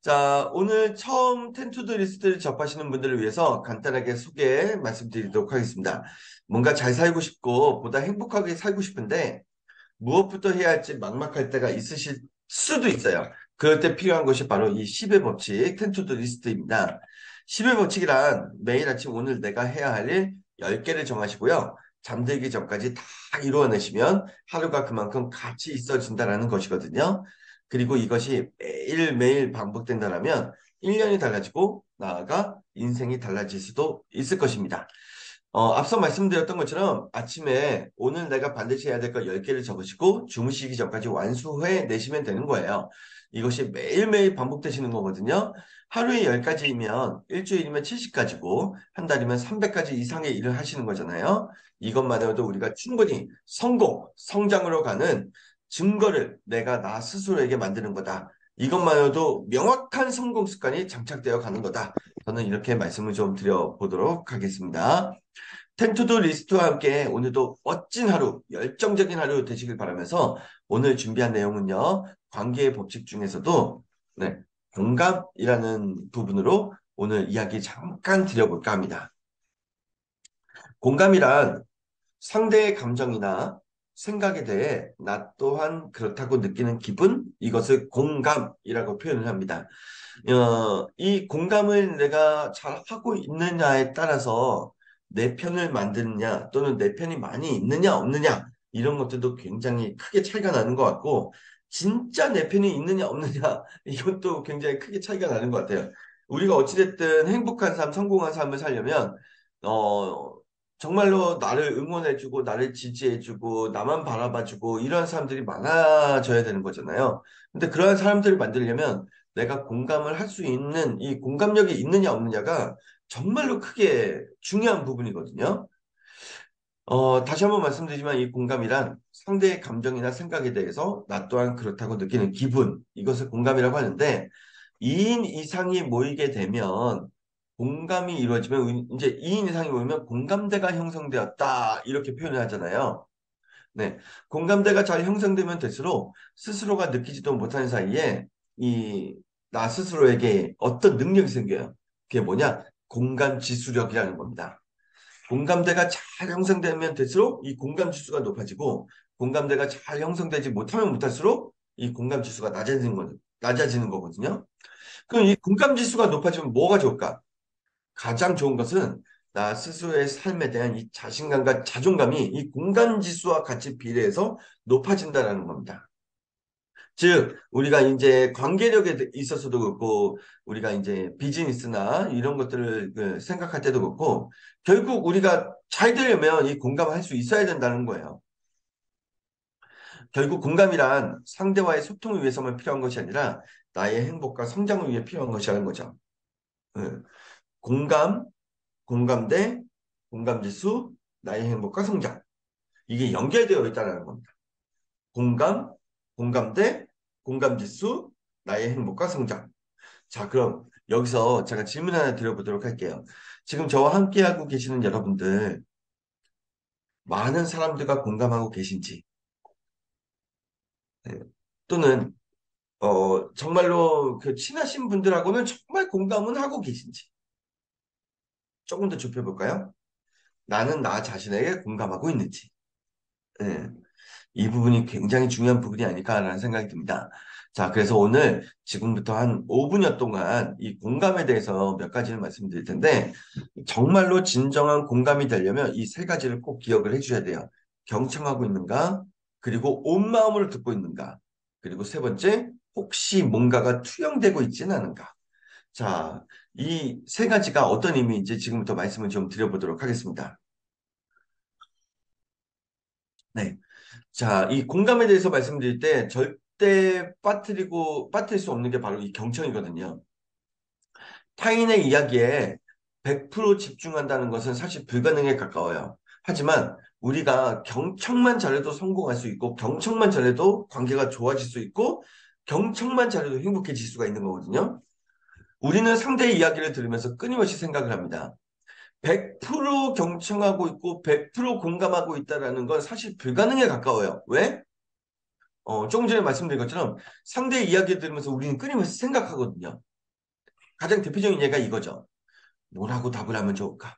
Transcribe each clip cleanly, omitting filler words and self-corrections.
자, 오늘 처음 텐투드 리스트를 접하시는 분들을 위해서 간단하게 소개 말씀드리도록 하겠습니다. 뭔가 잘 살고 싶고 보다 행복하게 살고 싶은데 무엇부터 해야 할지 막막할 때가 있으실 수도 있어요. 그럴 때 필요한 것이 바로 이 10의 법칙, 텐투드 리스트입니다. 10의 법칙이란 매일 아침 오늘 내가 해야 할 일 10개를 정하시고요. 잠들기 전까지 다 이루어내시면 하루가 그만큼 가치 있어진다는 것이거든요. 그리고 이것이 매일매일 반복된다면 1년이 달라지고 나아가 인생이 달라질 수도 있을 것입니다. 앞서 말씀드렸던 것처럼 아침에 오늘 내가 반드시 해야 될 거 10개를 적으시고 주무시기 전까지 완수해 내시면 되는 거예요. 이것이 매일매일 반복되시는 거거든요. 하루에 10가지이면 일주일이면 70가지고 한 달이면 300가지 이상의 일을 하시는 거잖아요. 이것만으로도 우리가 충분히 성장으로 가는 증거를 내가 나 스스로에게 만드는 거다. 이것만으로도 명확한 성공 습관이 장착되어 가는 거다. 저는 이렇게 말씀을 좀 드려보도록 하겠습니다. 텐투두 리스트와 함께 오늘도 멋진 하루, 열정적인 하루 되시길 바라면서 오늘 준비한 내용은요, 관계의 법칙 중에서도 네, 공감이라는 부분으로 오늘 이야기 잠깐 드려볼까 합니다. 공감이란 상대의 감정이나 생각에 대해 나 또한 그렇다고 느끼는 기분, 이것을 공감이라고 표현을 합니다. 이 공감을 내가 잘 하고 있느냐에 따라서 내 편을 만드느냐 또는 내 편이 많이 있느냐 없느냐 이런 것들도 굉장히 크게 차이가 나는 것 같고 진짜 내 편이 있느냐 없느냐 이것도 굉장히 크게 차이가 나는 것 같아요. 우리가 어찌됐든 행복한 삶, 성공한 삶을 살려면 어, 정말로 나를 응원해주고 나를 지지해주고 나만 바라봐주고 이런 사람들이 많아져야 되는 거잖아요. 근데 그러한 사람들을 만들려면 내가 공감을 할 수 있는 이 공감력이 있느냐 없느냐가 정말로 크게 중요한 부분이거든요. 다시 한번 말씀드리지만 이 공감이란 상대의 감정이나 생각에 대해서 나 또한 그렇다고 느끼는 기분, 이것을 공감이라고 하는데 2인 이상이 모이게 되면 공감이 이루어지면 이제 2인 이상이 모이면 공감대가 형성되었다 이렇게 표현을 하잖아요. 네, 공감대가 잘 형성되면 될수록 스스로가 느끼지도 못하는 사이에 이 나 스스로에게 어떤 능력이 생겨요. 그게 뭐냐? 공감 지수력이라는 겁니다. 공감대가 잘 형성되면 될수록 이 공감 지수가 높아지고 공감대가 잘 형성되지 못하면 못할수록 이 공감 지수가 낮아지는 거거든요. 그럼 이 공감 지수가 높아지면 뭐가 좋을까? 가장 좋은 것은 나 스스로의 삶에 대한 이 자신감과 자존감이 이 공감 지수와 같이 비례해서 높아진다는 겁니다. 즉, 우리가 이제 관계력에 있어서도 그렇고, 우리가 이제 비즈니스나 이런 것들을 생각할 때도 그렇고, 결국 우리가 잘 되려면 이 공감을 할 수 있어야 된다는 거예요. 결국 공감이란 상대와의 소통을 위해서만 필요한 것이 아니라 나의 행복과 성장을 위해 필요한 것이라는 거죠. 예. 공감, 공감대, 공감지수, 나의 행복과 성장. 이게 연결되어 있다는 겁니다. 공감, 공감대, 공감지수, 나의 행복과 성장. 자, 그럼 여기서 제가 질문 하나 드려보도록 할게요. 지금 저와 함께하고 계시는 여러분들, 많은 사람들과 공감하고 계신지, 네. 또는, 정말로 그 친하신 분들하고는 정말 공감은 하고 계신지, 조금 더 좁혀볼까요? 나는 나 자신에게 공감하고 있는지. 네. 이 부분이 굉장히 중요한 부분이 아닐까라는 생각이 듭니다. 자, 그래서 오늘 지금부터 한 5분여 동안 이 공감에 대해서 몇 가지를 말씀드릴 텐데, 정말로 진정한 공감이 되려면 이 세 가지를 꼭 기억을 해주셔야 돼요. 경청하고 있는가? 그리고 온 마음으로 듣고 있는가? 그리고 세 번째, 혹시 뭔가가 투영되고 있지는 않은가? 자, 이 세 가지가 어떤 의미인지 지금부터 말씀을 좀 드려보도록 하겠습니다. 네. 자, 이 공감에 대해서 말씀드릴 때 절대 빠뜨릴 수 없는 게 바로 이 경청이거든요. 타인의 이야기에 100% 집중한다는 것은 사실 불가능에 가까워요. 하지만 우리가 경청만 잘해도 성공할 수 있고, 경청만 잘해도 관계가 좋아질 수 있고, 경청만 잘해도 행복해질 수가 있는 거거든요. 우리는 상대의 이야기를 들으면서 끊임없이 생각을 합니다. 100% 경청하고 있고 100% 공감하고 있다는 건 사실 불가능에 가까워요. 왜? 조금 전에 말씀드린 것처럼 상대의 이야기를 들으면서 우리는 끊임없이 생각하거든요. 가장 대표적인 예가 이거죠. 뭐라고 답을 하면 좋을까?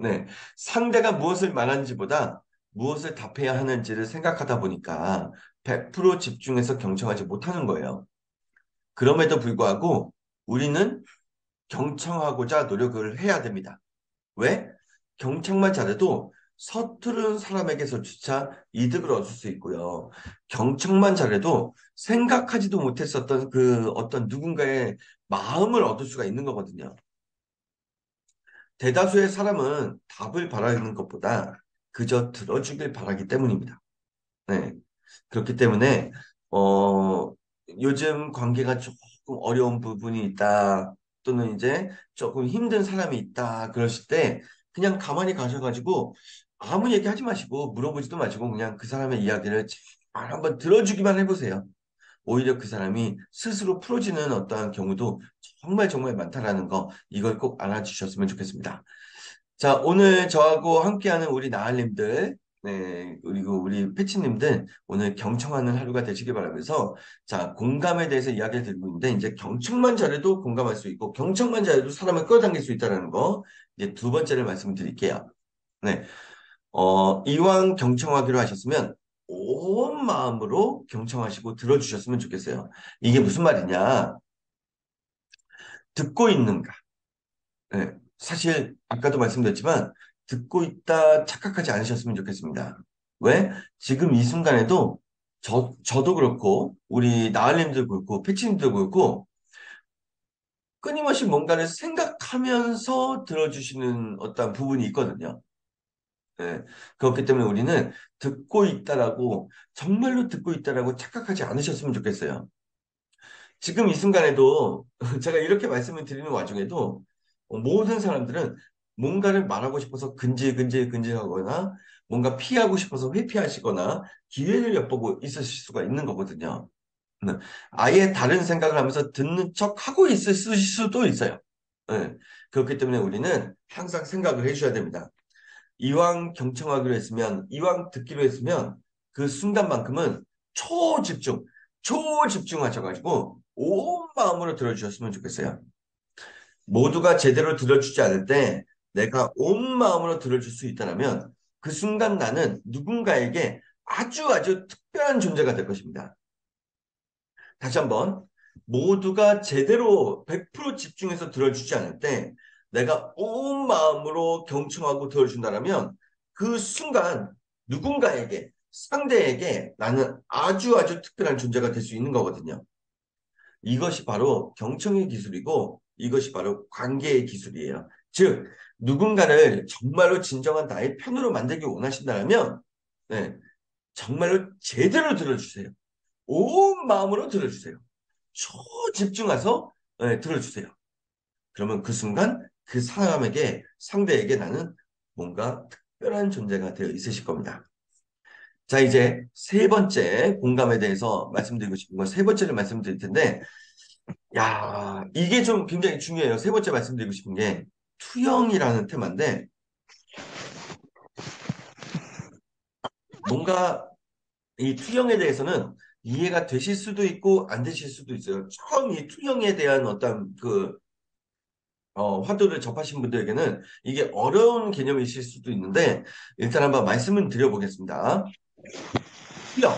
네. 상대가 무엇을 말하는지보다 무엇을 답해야 하는지를 생각하다 보니까 100% 집중해서 경청하지 못하는 거예요. 그럼에도 불구하고 우리는 경청하고자 노력을 해야 됩니다. 왜? 경청만 잘해도 서투른 사람에게서조차 이득을 얻을 수 있고요. 경청만 잘해도 생각하지도 못했었던 그 어떤 누군가의 마음을 얻을 수가 있는 거거든요. 대다수의 사람은 답을 바라는 것보다 그저 들어주길 바라기 때문입니다. 네. 그렇기 때문에, 어, 요즘 관계가 조금 어려운 부분이 있다, 또는 이제 조금 힘든 사람이 있다, 그러실 때, 그냥 가만히 가셔가지고, 아무 얘기 하지 마시고, 물어보지도 마시고, 그냥 그 사람의 이야기를 잘 한번 들어주기만 해보세요. 오히려 그 사람이 스스로 풀어지는 어떠한 경우도 정말 정말 많다라는 거, 이걸 꼭 알아주셨으면 좋겠습니다. 자, 오늘 저하고 함께하는 우리 나을님들, 네, 그리고 우리 패치님들, 오늘 경청하는 하루가 되시길 바라면서, 자, 공감에 대해서 이야기를 드리고 있는데, 이제 경청만 잘해도 공감할 수 있고, 경청만 잘해도 사람을 끌어당길 수 있다는 거, 이제 두 번째를 말씀드릴게요. 네, 이왕 경청하기로 하셨으면, 온 마음으로 경청하시고 들어주셨으면 좋겠어요. 이게 무슨 말이냐? 듣고 있는가? 네, 사실 아까도 말씀드렸지만 듣고 있다 착각하지 않으셨으면 좋겠습니다. 왜? 지금 이 순간에도 저도 그렇고 우리 나을님도 그렇고 패치님도 그렇고 끊임없이 뭔가를 생각하면서 들어주시는 어떤 부분이 있거든요. 네, 그렇기 때문에 우리는 듣고 있다라고 정말로 듣고 있다라고 착각하지 않으셨으면 좋겠어요. 지금 이 순간에도 제가 이렇게 말씀을 드리는 와중에도 모든 사람들은 뭔가를 말하고 싶어서 근질근질근질하거나 뭔가 피하고 싶어서 회피하시거나 기회를 엿보고 있으실 수가 있는 거거든요. 네. 아예 다른 생각을 하면서 듣는 척 하고 있을 수도 있어요. 네. 그렇기 때문에 우리는 항상 생각을 해줘야 됩니다. 이왕 경청하기로 했으면, 이왕 듣기로 했으면 그 순간만큼은 초집중, 초집중하셔가지고 온 마음으로 들어주셨으면 좋겠어요. 모두가 제대로 들어주지 않을 때 내가 온 마음으로 들어줄 수 있다면 그 순간 나는 누군가에게 아주 아주 특별한 존재가 될 것입니다. 다시 한번 모두가 제대로 100% 집중해서 들어주지 않을 때 내가 온 마음으로 경청하고 들어준다면 그 순간 누군가에게 상대에게 나는 아주 아주 특별한 존재가 될 수 있는 거거든요. 이것이 바로 경청의 기술이고 이것이 바로 관계의 기술이에요. 즉 누군가를 정말로 진정한 나의 편으로 만들기 원하신다면 네, 정말로 제대로 들어주세요. 온 마음으로 들어주세요. 초집중해서 들어주세요. 그러면 그 순간 그 사람에게 상대에게 나는 뭔가 특별한 존재가 되어 있으실 겁니다. 자, 이제 세 번째 공감에 대해서 말씀드리고 싶은 건 세 번째를 말씀드릴 텐데, 야, 이게 좀 굉장히 중요해요. 세 번째 말씀드리고 싶은 게 투영이라는 테마인데, 뭔가 이 투영에 대해서는 이해가 되실 수도 있고 안 되실 수도 있어요. 처음 이 투영에 대한 어떤 그 화두를 접하신 분들에게는 이게 어려운 개념이실 수도 있는데 일단 한번 말씀을 드려보겠습니다. 투영.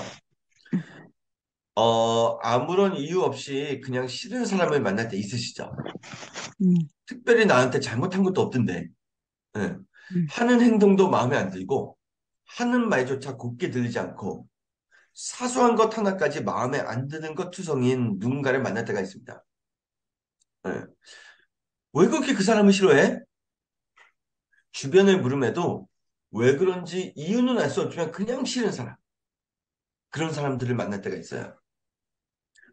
아무런 이유 없이 그냥 싫은 사람을 만날 때 있으시죠? 음, 특별히 나한테 잘못한 것도 없던데 예. 음, 하는 행동도 마음에 안 들고 하는 말조차 곱게 들리지 않고 사소한 것 하나까지 마음에 안 드는 것 투성인 누군가를 만날 때가 있습니다. 예. 왜 그렇게 그 사람을 싫어해? 주변을 물음에도 왜 그런지 이유는 알 수 없지만 그냥 싫은 사람. 그런 사람들을 만날 때가 있어요.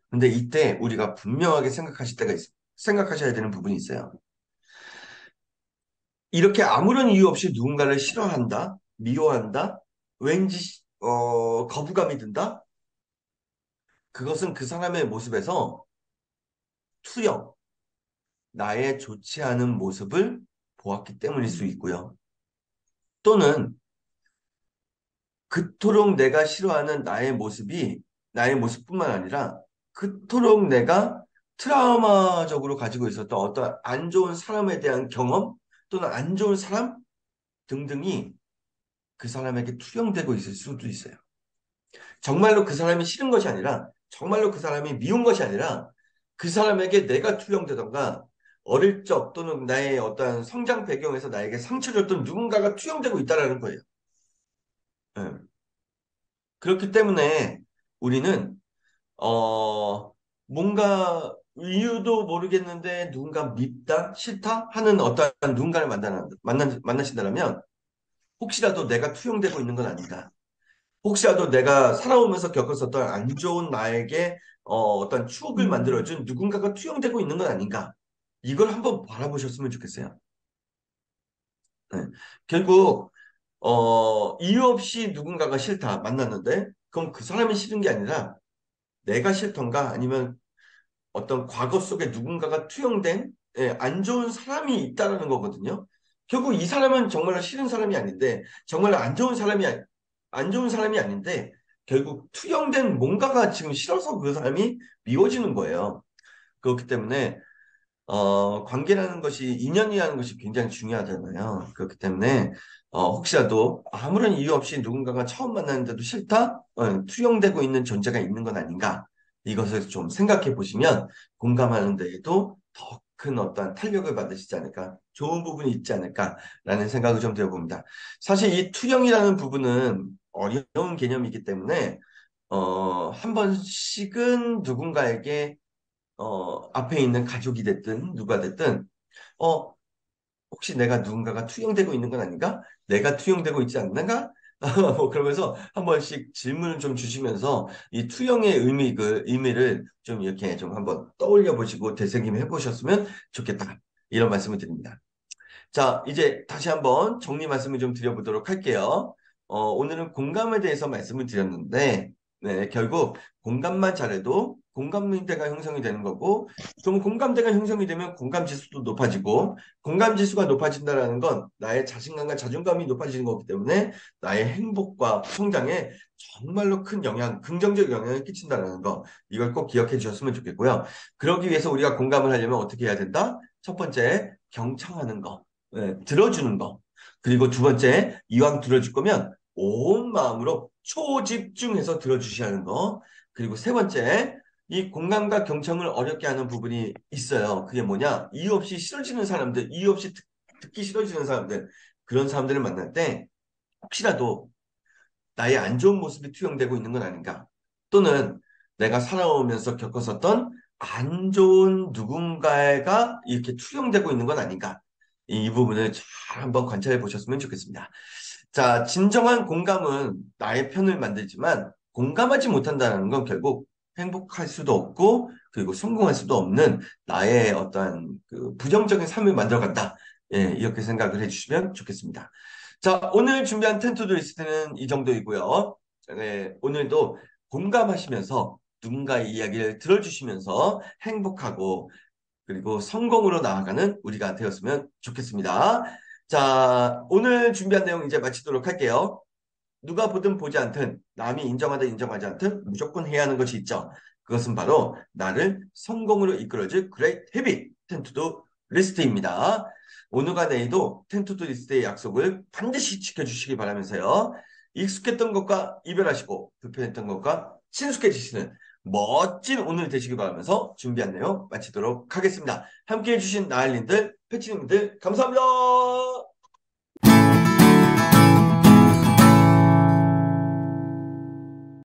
근데 이때 우리가 분명하게 생각하셔야 되는 부분이 있어요. 이렇게 아무런 이유 없이 누군가를 싫어한다, 미워한다, 왠지 거부감이 든다. 그것은 그 사람의 모습에서 투영, 나의 좋지 않은 모습을 보았기 때문일 수 있고요. 또는 그토록 내가 싫어하는 나의 모습이 나의 모습뿐만 아니라 그토록 내가 트라우마적으로 가지고 있었던 어떤 안 좋은 사람에 대한 경험 또는 안 좋은 사람 등등이 그 사람에게 투영되고 있을 수도 있어요. 정말로 그 사람이 싫은 것이 아니라, 정말로 그 사람이 미운 것이 아니라, 그 사람에게 내가 투영되던가, 어릴 적 또는 나의 어떤 성장 배경에서 나에게 상처 줬던 누군가가 투영되고 있다는 거예요. 예. 그렇기 때문에 우리는 뭔가 이유도 모르겠는데 누군가 밉다, 싫다 하는 어떠한 누군가를 만나신다면 혹시라도 내가 투영되고 있는 건 아닌가. 혹시라도 내가 살아오면서 겪었었던 안 좋은 나에게 어떤 추억을 만들어준 누군가가 투영되고 있는 건 아닌가. 이걸 한번 바라보셨으면 좋겠어요. 네. 결국 이유 없이 누군가가 싫다 만났는데 그럼 그 사람이 싫은 게 아니라 내가 싫던가 아니면 어떤 과거 속에 누군가가 투영된 안 좋은 사람이 있다라는 거거든요. 결국 이 사람은 정말로 싫은 사람이 아닌데 정말로 안 좋은 사람이 아닌데 결국 투영된 뭔가가 지금 싫어서 그 사람이 미워지는 거예요. 그렇기 때문에 관계라는 것이 인연이라는 것이 굉장히 중요하잖아요. 그렇기 때문에 혹시라도 아무런 이유 없이 누군가가 처음 만났는데도 싫다? 투영되고 있는 존재가 있는 건 아닌가? 이것을 좀 생각해 보시면 공감하는 데에도 더 큰 어떤 탄력을 받으시지 않을까? 좋은 부분이 있지 않을까라는 생각을 좀 들어봅니다. 사실 이 투영이라는 부분은 어려운 개념이기 때문에 한 번씩은 누군가에게 앞에 있는 가족이 됐든 누가 됐든 어, 혹시 내가 누군가가 투영되고 있는 건 아닌가? 내가 투영되고 있지 않는가? 뭐 그러면서 한 번씩 질문을 좀 주시면서 이 투영의 의미를 좀 이렇게 좀 한번 떠올려 보시고 되새김해 보셨으면 좋겠다. 이런 말씀을 드립니다. 자, 이제 다시 한번 정리 말씀을 좀 드려보도록 할게요. 오늘은 공감에 대해서 말씀을 드렸는데, 네, 결국 공감만 잘해도 공감대가 형성이 되는 거고, 그럼 공감대가 형성이 되면 공감 지수도 높아지고, 공감 지수가 높아진다는 건 나의 자신감과 자존감이 높아지는 거기 때문에 나의 행복과 성장에 정말로 큰 영향, 긍정적 영향을 끼친다는 거, 이걸 꼭 기억해 주셨으면 좋겠고요. 그러기 위해서 우리가 공감을 하려면 어떻게 해야 된다? 첫 번째, 경청하는 거. 들어주는 거. 그리고 두 번째, 이왕 들어줄 거면 온 마음으로 초집중해서 들어주셔야 하는 거. 그리고 세 번째, 이 공감과 경청을 어렵게 하는 부분이 있어요. 그게 뭐냐? 이유 없이 싫어지는 사람들, 이유 없이 듣기 싫어지는 사람들, 그런 사람들을 만날 때 혹시라도 나의 안 좋은 모습이 투영되고 있는 건 아닌가? 또는 내가 살아오면서 겪었었던 안 좋은 누군가가 이렇게 투영되고 있는 건 아닌가? 이 부분을 잘 한번 관찰해 보셨으면 좋겠습니다. 자, 진정한 공감은 나의 편을 만들지만 공감하지 못한다는 건 결국 행복할 수도 없고 그리고 성공할 수도 없는 나의 어떠한 그 부정적인 삶을 만들어간다. 예, 이렇게 생각을 해주시면 좋겠습니다. 자, 오늘 준비한 텐투두 리스트는 이 정도이고요. 네, 오늘도 공감하시면서 누군가의 이야기를 들어주시면서 행복하고 그리고 성공으로 나아가는 우리가 되었으면 좋겠습니다. 자, 오늘 준비한 내용 이제 마치도록 할게요. 누가 보든 보지 않든 남이 인정하든 인정하지 않든 무조건 해야 하는 것이 있죠. 그것은 바로 나를 성공으로 이끌어줄 Great Habit 텐투도 리스트입니다. 오늘과 내일도 텐투도 리스트의 약속을 반드시 지켜주시기 바라면서요. 익숙했던 것과 이별하시고 불편했던 것과 친숙해지시는 멋진 오늘 되시기 바라면서 준비한 내용 마치도록 하겠습니다. 함께해 주신 나을님들, 패치님들 감사합니다.